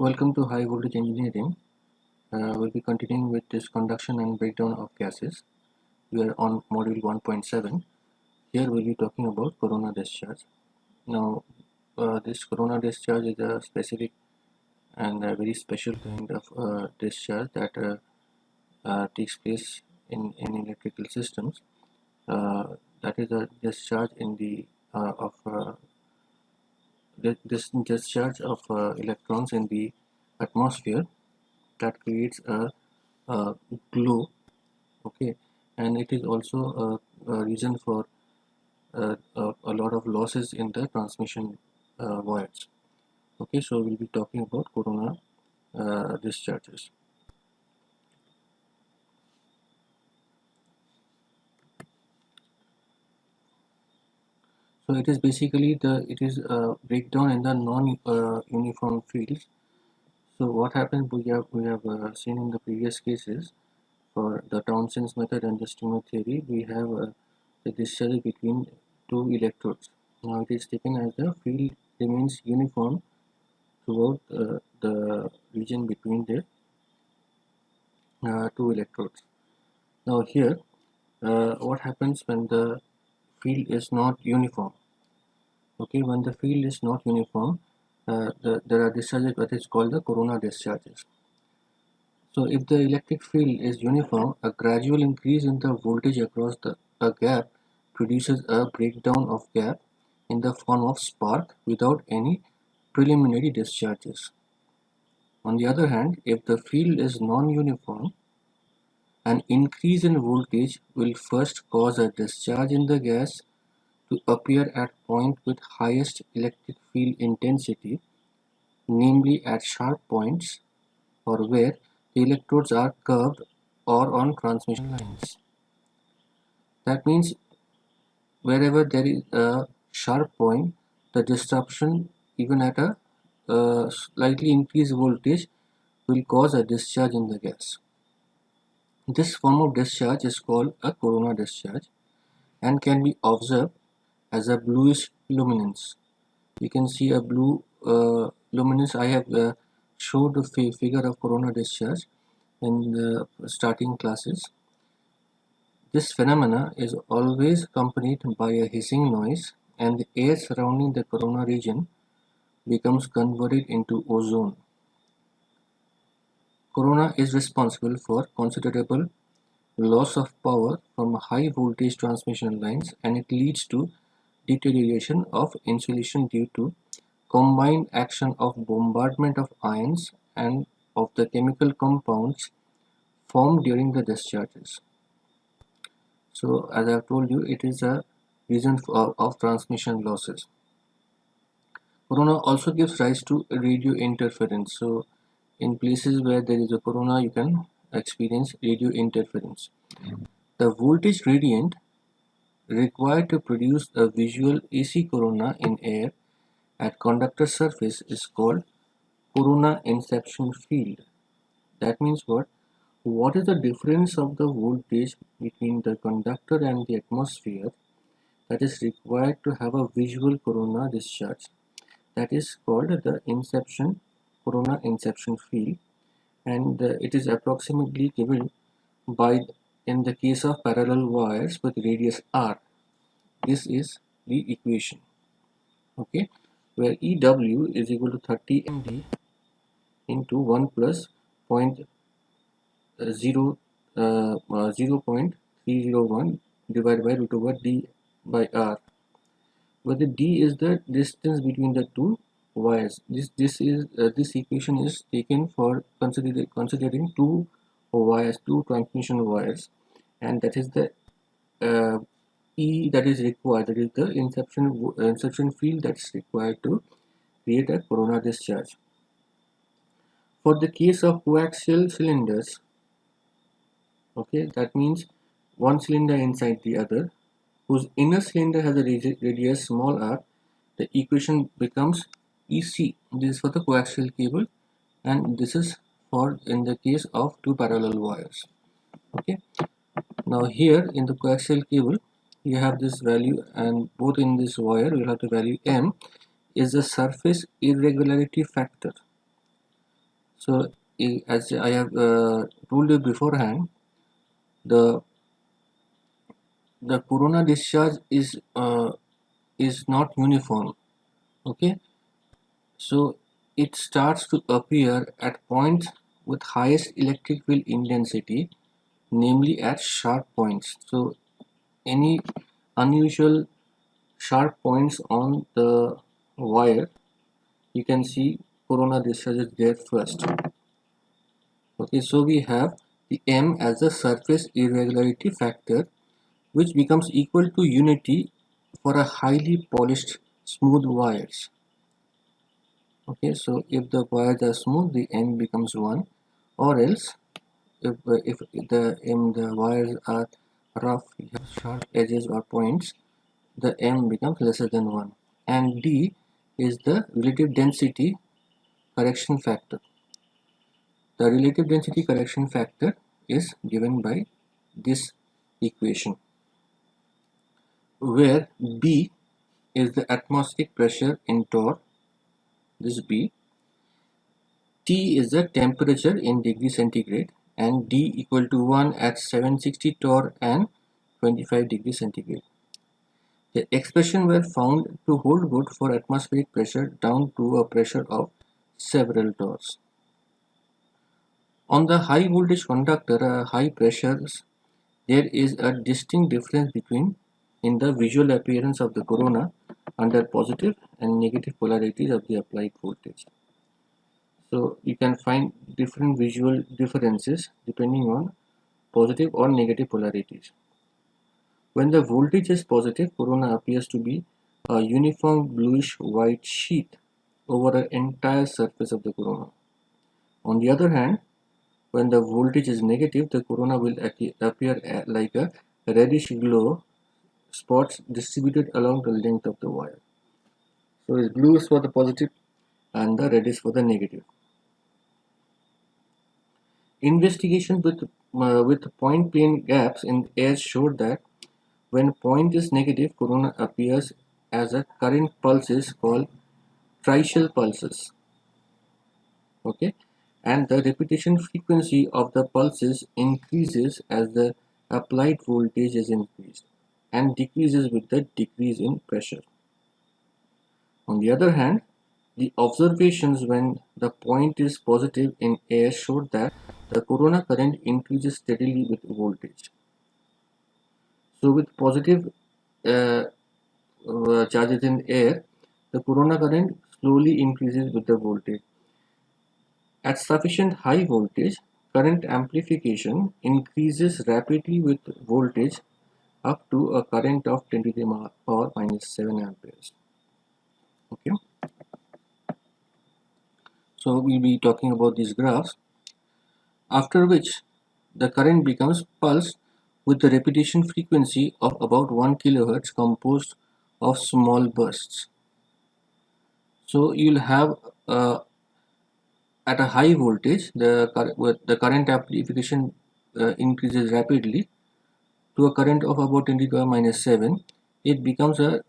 Welcome to High Voltage Engineering. We'll be continuing with this conduction and breakdown of gases. We are on module 1.7. Here we'll be talking about corona discharge. Now, this corona discharge is a specific and a very special kind of discharge that takes place in electrical systems. That is a discharge in the of this discharge of electrons in the atmosphere that creates a glow. Okay, and it is also a reason for a lot of losses in the transmission wires. Okay, so we'll be talking about corona discharges. So it is basically it is a breakdown in the non-uniform fields. So what happens, we have seen in the previous cases for the Townsend's method and the streamer theory, we have the discharge between two electrodes. Now it is taken as the field remains uniform throughout the region between the two electrodes. Now here, what happens when the field is not uniform? Okay, when the field is not uniform, there are discharges that is called the corona discharges. So if the electric field is uniform, a gradual increase in the voltage across a gap produces a breakdown of gap in the form of spark without any preliminary discharges. On the other hand, if the field is non-uniform, an increase in voltage will first cause a discharge in the gas to appear at point with highest electric field intensity, namely at sharp points or where the electrodes are curved or on transmission lines. That means wherever there is a sharp point, the disruption even at a slightly increased voltage will cause a discharge in the gas. This form of discharge is called a corona discharge and can be observed as a bluish luminance. You can see a blue luminance. I have showed the figure of corona discharge in the starting classes. This phenomena is always accompanied by a hissing noise, and the air surrounding the corona region becomes converted into ozone. Corona is responsible for considerable loss of power from high voltage transmission lines, and it leads to deterioration of insulation due to combined action of bombardment of ions and of the chemical compounds formed during the discharges. So as I have told you, it is a reason of transmission losses. Corona also gives rise to radio interference. So in places where there is a corona, you can experience radio interference. The voltage gradient required to produce a visual AC corona in air at conductor surface is called corona inception field. That means what? What is the difference of the voltage between the conductor and the atmosphere that is required to have a visual corona discharge? That is called the corona inception field, and it is approximately given by, in the case of parallel wires with radius r. This is the equation, okay, where EW is equal to 30 MD into 1 plus 0.301 divided by root over d by r, where the d is the distance between the two wires. This equation is taken for considering two wires, two transmission wires, and that is the E that is required, that is the inception field that is required to create a corona discharge. For the case of coaxial cylinders, okay, that means one cylinder inside the other, whose inner cylinder has a radius small r, the equation becomes EC. This is for the coaxial cable, and this is for in the case of two parallel wires. Okay. Now here in the coaxial cable, you have this value, and both in this wire you will have the value m is the surface irregularity factor. So as I have told you beforehand, the corona discharge is not uniform. Okay, so it starts to appear at points with highest electric field intensity, namely at sharp points. So any unusual sharp points on the wire, you can see corona discharges there first. Okay, so we have the M as the surface irregularity factor, which becomes equal to unity for a highly polished smooth wires. Okay, so if the wires are smooth, the M becomes 1, or else if the wires are rough, have sharp edges or points, the M becomes lesser than 1. And D is the relative density correction factor. The relative density correction factor is given by this equation, where B is the atmospheric pressure in torr, this B, T is the temperature in degree centigrade, and D equal to 1 at 760 torr and 25 degrees centigrade. The expression were found to hold good for atmospheric pressure down to a pressure of several torrs. On the high voltage conductor, high pressures, there is a distinct difference between in the visual appearance of the corona under positive and negative polarities of the applied voltage. So you can find different visual differences depending on positive or negative polarities. When the voltage is positive, corona appears to be a uniform bluish white sheet over the entire surface of the corona. On the other hand, when the voltage is negative, the corona will appear like a reddish glow spots distributed along the length of the wire. So it's blue is for the positive and the red is for the negative. Investigation with point plane gaps in air showed that when point is negative, corona appears as a current pulses called trichal pulses. Okay, and the repetition frequency of the pulses increases as the applied voltage is increased and decreases with the decrease in pressure. On the other hand, the observations when the point is positive in air showed that the corona current increases steadily with voltage. So with positive uh, charges in air, the corona current slowly increases with the voltage. At sufficient high voltage, current amplification increases rapidly with voltage up to a current of 10 to the power minus 7 amperes. Okay, so we'll be talking about these graphs, after which the current becomes pulsed with the repetition frequency of about 1 kHz composed of small bursts. So you'll have at a high voltage, the current amplification increases rapidly to a current of about 10 to the power minus 7. It becomes a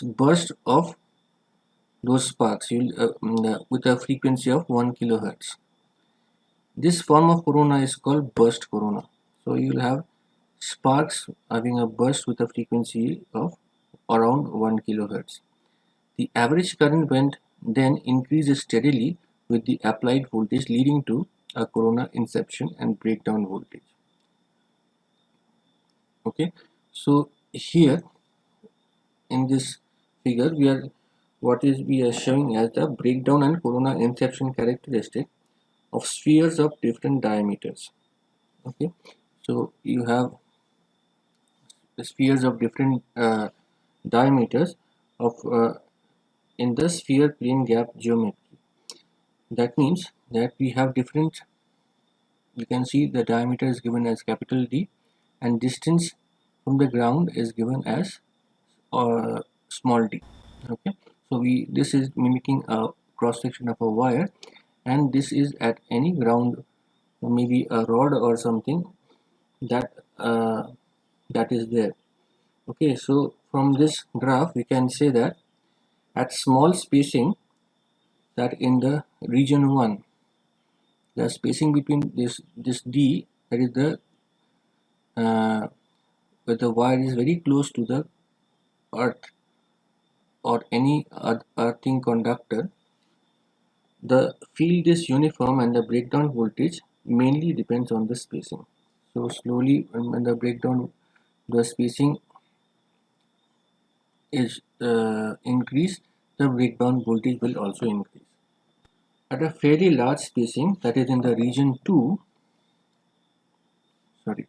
burst of those sparks with a frequency of 1 kilohertz. This form of corona is called burst corona. So you will have sparks having a burst with a frequency of around 1 kilohertz. The average current went then increases steadily with the applied voltage, leading to a corona inception and breakdown voltage. Okay, so here in this figure we are showing as the breakdown and corona inception characteristic of spheres of different diameters. Okay, so you have the spheres of different diameters of in the sphere plane gap geometry. That means that we have different, you can see the diameter is given as capital D and distance from the ground is given as small d. Okay, so this is mimicking a cross section of a wire, and this is at any ground, maybe a rod or something that that is there. Okay, so from this graph we can say that at small spacing, that in the region 1, the spacing between this D, that is the where the wire is very close to the earth or any earthing conductor, the field is uniform and the breakdown voltage mainly depends on the spacing. So slowly when the breakdown, the spacing is increased, the breakdown voltage will also increase. At a fairly large spacing, that is in the region 2, sorry,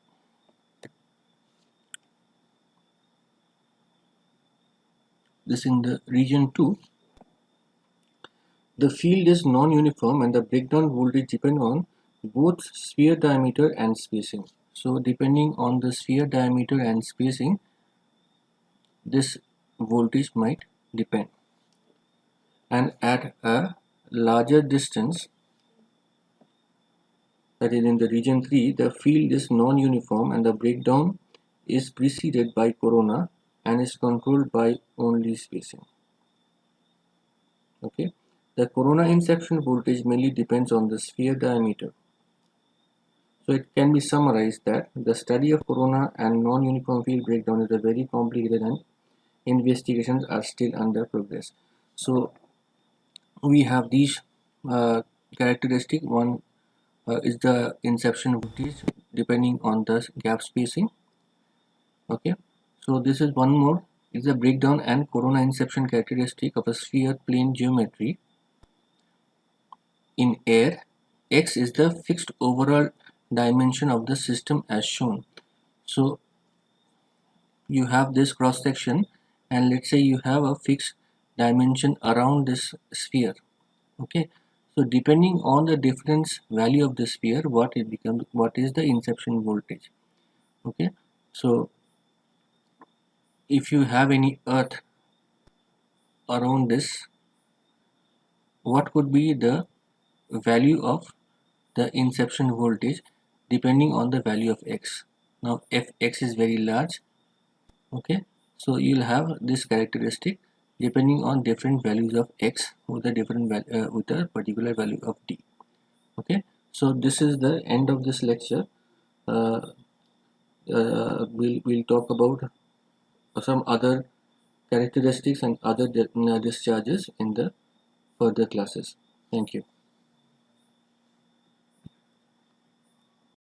this in the region 2, the field is non-uniform and the breakdown voltage depend on both sphere diameter and spacing. So depending on the sphere diameter and spacing, this voltage might depend. And at a larger distance, that is in the region 3, the field is non-uniform and the breakdown is preceded by corona and is controlled by only spacing. Okay, the corona inception voltage mainly depends on the sphere diameter. So it can be summarized that the study of corona and non-uniform field breakdown is a very complicated and investigations are still under progress. So we have these characteristic. One is the inception voltage depending on the gap spacing. Okay, so this is one more, is the breakdown and corona inception characteristic of a sphere plane geometry in air. X is the fixed overall dimension of the system as shown. So you have this cross section and let's say you have a fixed dimension around this sphere. Okay, so depending on the difference value of the sphere, what it becomes, what is the inception voltage. Okay, so if you have any earth around this, what could be the value of the inception voltage depending on the value of x. Now if x is very large, okay, so you'll have this characteristic depending on different values of x with a different with a particular value of d. Okay, so this is the end of this lecture. We'll talk about some other characteristics and other discharges in the further classes. Thank you.